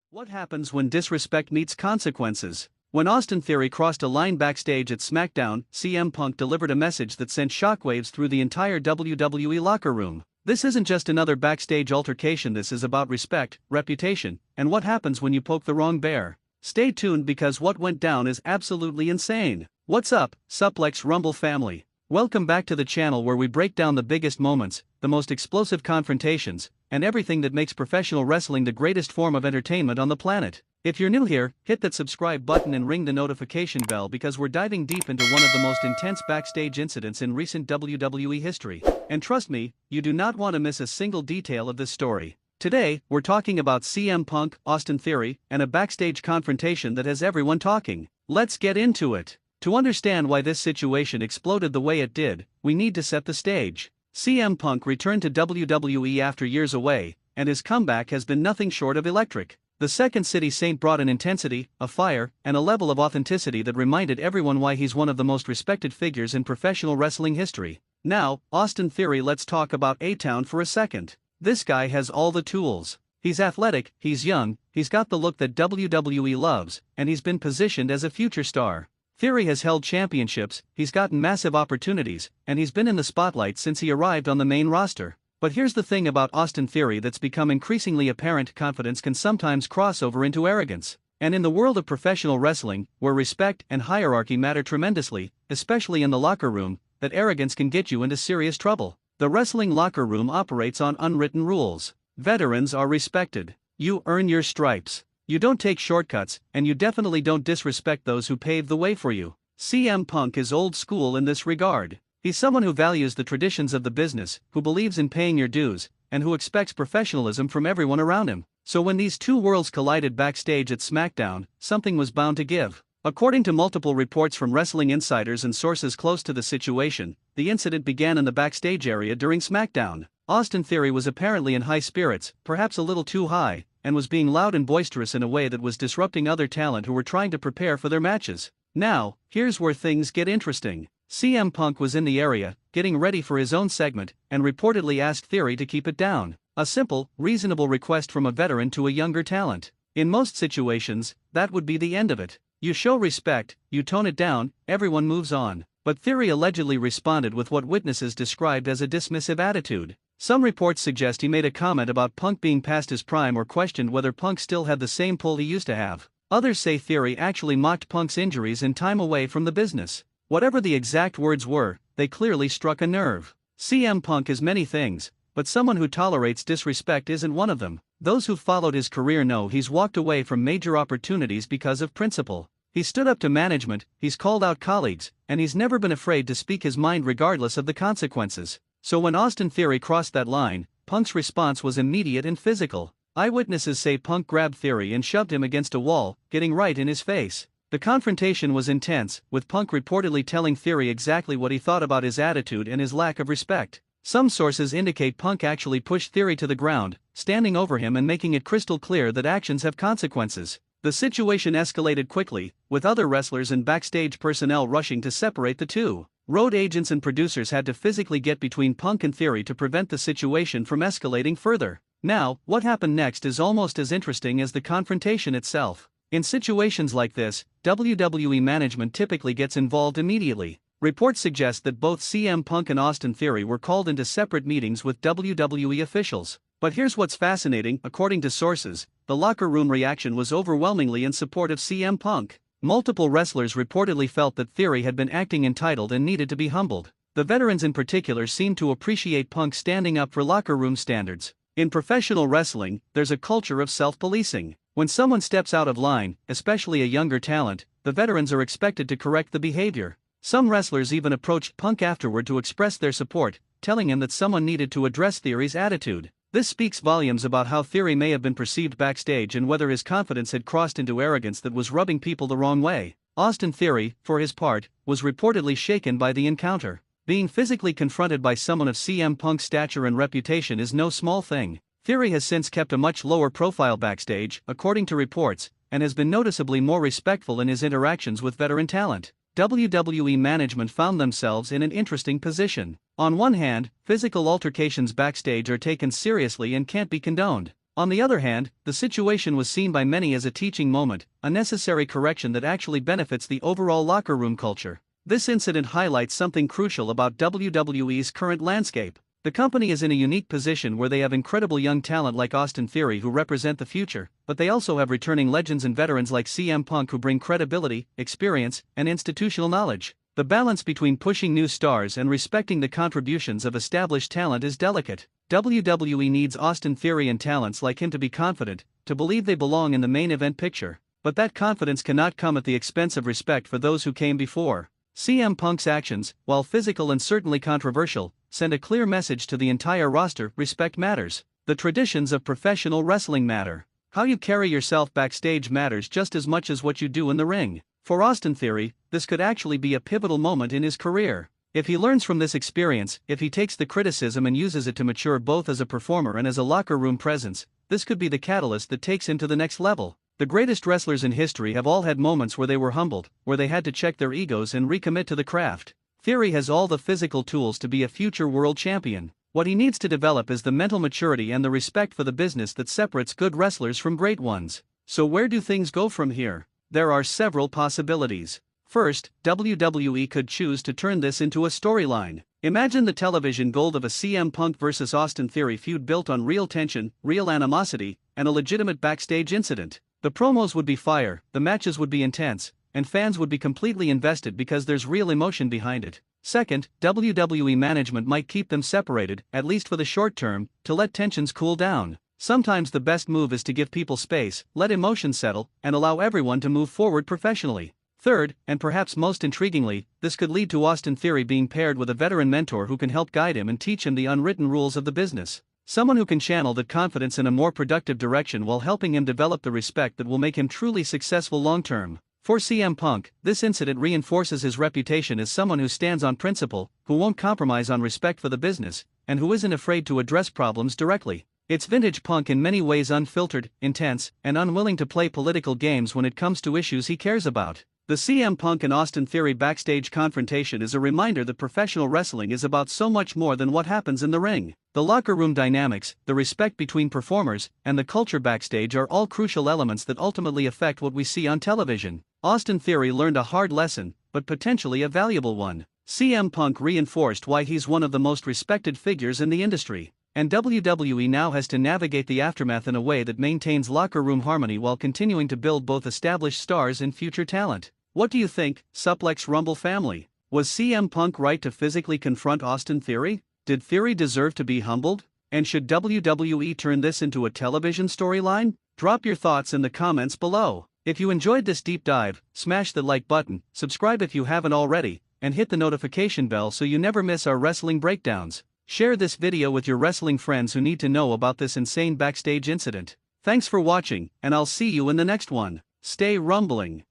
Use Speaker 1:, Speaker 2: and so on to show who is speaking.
Speaker 1: What happens when disrespect meets consequences? When Austin Theory crossed a line backstage at SmackDown, CM Punk delivered a message that sent shockwaves through the entire WWE locker room. This isn't just another backstage altercation, this is about respect, reputation, and what happens when you poke the wrong bear. Stay tuned because what went down is absolutely insane. What's up, Suplex Rumble family? Welcome back to the channel where we break down the biggest moments, the most explosive confrontations, and everything that makes professional wrestling the greatest form of entertainment on the planet. If you're new here, hit that subscribe button and ring the notification bell because we're diving deep into one of the most intense backstage incidents in recent WWE history. And trust me, you do not want to miss a single detail of this story. Today, we're talking about CM Punk, Austin Theory, and a backstage confrontation that has everyone talking. Let's get into it. To understand why this situation exploded the way it did, we need to set the stage. CM Punk returned to WWE after years away, and his comeback has been nothing short of electric. The Second City Saint brought an intensity, a fire, and a level of authenticity that reminded everyone why he's one of the most respected figures in professional wrestling history. Now, Austin Theory, let's talk about A-Town for a second. This guy has all the tools. He's athletic, he's young, he's got the look that WWE loves, and he's been positioned as a future star. Theory has held championships, he's gotten massive opportunities, and he's been in the spotlight since he arrived on the main roster. But here's the thing about Austin Theory that's become increasingly apparent: confidence can sometimes cross over into arrogance. And in the world of professional wrestling, where respect and hierarchy matter tremendously, especially in the locker room, that arrogance can get you into serious trouble. The wrestling locker room operates on unwritten rules. Veterans are respected. You earn your stripes. You don't take shortcuts, and you definitely don't disrespect those who paved the way for you. CM Punk is old school in this regard. He's someone who values the traditions of the business, who believes in paying your dues, and who expects professionalism from everyone around him. So when these two worlds collided backstage at SmackDown, something was bound to give. According to multiple reports from wrestling insiders and sources close to the situation, the incident began in the backstage area during SmackDown. Austin Theory was apparently in high spirits, perhaps a little too high, and was being loud and boisterous in a way that was disrupting other talent who were trying to prepare for their matches. Now, here's where things get interesting. CM Punk was in the area, getting ready for his own segment, and reportedly asked Theory to keep it down. A simple, reasonable request from a veteran to a younger talent. In most situations, that would be the end of it. You show respect, you tone it down, everyone moves on. But Theory allegedly responded with what witnesses described as a dismissive attitude. Some reports suggest he made a comment about Punk being past his prime or questioned whether Punk still had the same pull he used to have. Others say Theory actually mocked Punk's injuries and time away from the business. Whatever the exact words were, they clearly struck a nerve. CM Punk is many things, but someone who tolerates disrespect isn't one of them. Those who followed his career know he's walked away from major opportunities because of principle. He stood up to management, he's called out colleagues, and he's never been afraid to speak his mind regardless of the consequences. So when Austin Theory crossed that line, Punk's response was immediate and physical. Eyewitnesses say Punk grabbed Theory and shoved him against a wall, getting right in his face. The confrontation was intense, with Punk reportedly telling Theory exactly what he thought about his attitude and his lack of respect. Some sources indicate Punk actually pushed Theory to the ground, standing over him and making it crystal clear that actions have consequences. The situation escalated quickly, with other wrestlers and backstage personnel rushing to separate the two. Road agents and producers had to physically get between Punk and Theory to prevent the situation from escalating further. Now, what happened next is almost as interesting as the confrontation itself. In situations like this, WWE management typically gets involved immediately. Reports suggest that both CM Punk and Austin Theory were called into separate meetings with WWE officials. But here's what's fascinating: according to sources, the locker room reaction was overwhelmingly in support of CM Punk. Multiple wrestlers reportedly felt that Theory had been acting entitled and needed to be humbled. The veterans in particular seemed to appreciate Punk standing up for locker room standards. In professional wrestling, there's a culture of self-policing. When someone steps out of line, especially a younger talent, the veterans are expected to correct the behavior. Some wrestlers even approached Punk afterward to express their support, telling him that someone needed to address Theory's attitude. This speaks volumes about how Theory may have been perceived backstage and whether his confidence had crossed into arrogance that was rubbing people the wrong way. Austin Theory, for his part, was reportedly shaken by the encounter. Being physically confronted by someone of CM Punk's stature and reputation is no small thing. Theory has since kept a much lower profile backstage, according to reports, and has been noticeably more respectful in his interactions with veteran talent. WWE management found themselves in an interesting position. On one hand, physical altercations backstage are taken seriously and can't be condoned. On the other hand, the situation was seen by many as a teaching moment, a necessary correction that actually benefits the overall locker room culture. This incident highlights something crucial about WWE's current landscape. The company is in a unique position where they have incredible young talent like Austin Theory who represent the future, but they also have returning legends and veterans like CM Punk who bring credibility, experience, and institutional knowledge. The balance between pushing new stars and respecting the contributions of established talent is delicate. WWE needs Austin Theory and talents like him to be confident, to believe they belong in the main event picture. But that confidence cannot come at the expense of respect for those who came before. CM Punk's actions, while physical and certainly controversial, send a clear message to the entire roster: respect matters. The traditions of professional wrestling matter. How you carry yourself backstage matters just as much as what you do in the ring. For Austin Theory, this could actually be a pivotal moment in his career. If he learns from this experience, if he takes the criticism and uses it to mature both as a performer and as a locker room presence, this could be the catalyst that takes him to the next level. The greatest wrestlers in history have all had moments where they were humbled, where they had to check their egos and recommit to the craft. Theory has all the physical tools to be a future world champion. What he needs to develop is the mental maturity and the respect for the business that separates good wrestlers from great ones. So where do things go from here? There are several possibilities. First, WWE could choose to turn this into a storyline. Imagine the television gold of a CM Punk vs Austin Theory feud built on real tension, real animosity, and a legitimate backstage incident. The promos would be fire, the matches would be intense, and fans would be completely invested because there's real emotion behind it. Second, WWE management might keep them separated, at least for the short term, to let tensions cool down. Sometimes the best move is to give people space, let emotions settle, and allow everyone to move forward professionally. Third, and perhaps most intriguingly, this could lead to Austin Theory being paired with a veteran mentor who can help guide him and teach him the unwritten rules of the business. Someone who can channel that confidence in a more productive direction while helping him develop the respect that will make him truly successful long-term. For CM Punk, this incident reinforces his reputation as someone who stands on principle, who won't compromise on respect for the business, and who isn't afraid to address problems directly. It's vintage Punk in many ways: unfiltered, intense, and unwilling to play political games when it comes to issues he cares about. The CM Punk and Austin Theory backstage confrontation is a reminder that professional wrestling is about so much more than what happens in the ring. The locker room dynamics, the respect between performers, and the culture backstage are all crucial elements that ultimately affect what we see on television. Austin Theory learned a hard lesson, but potentially a valuable one. CM Punk reinforced why he's one of the most respected figures in the industry. And WWE now has to navigate the aftermath in a way that maintains locker room harmony while continuing to build both established stars and future talent. What do you think, Suplex Rumble family? Was CM Punk right to physically confront Austin Theory? Did Theory deserve to be humbled? And should WWE turn this into a television storyline? Drop your thoughts in the comments below. If you enjoyed this deep dive, smash the like button, subscribe if you haven't already, and hit the notification bell so you never miss our wrestling breakdowns. Share this video with your wrestling friends who need to know about this insane backstage incident. Thanks for watching, and I'll see you in the next one. Stay rumbling.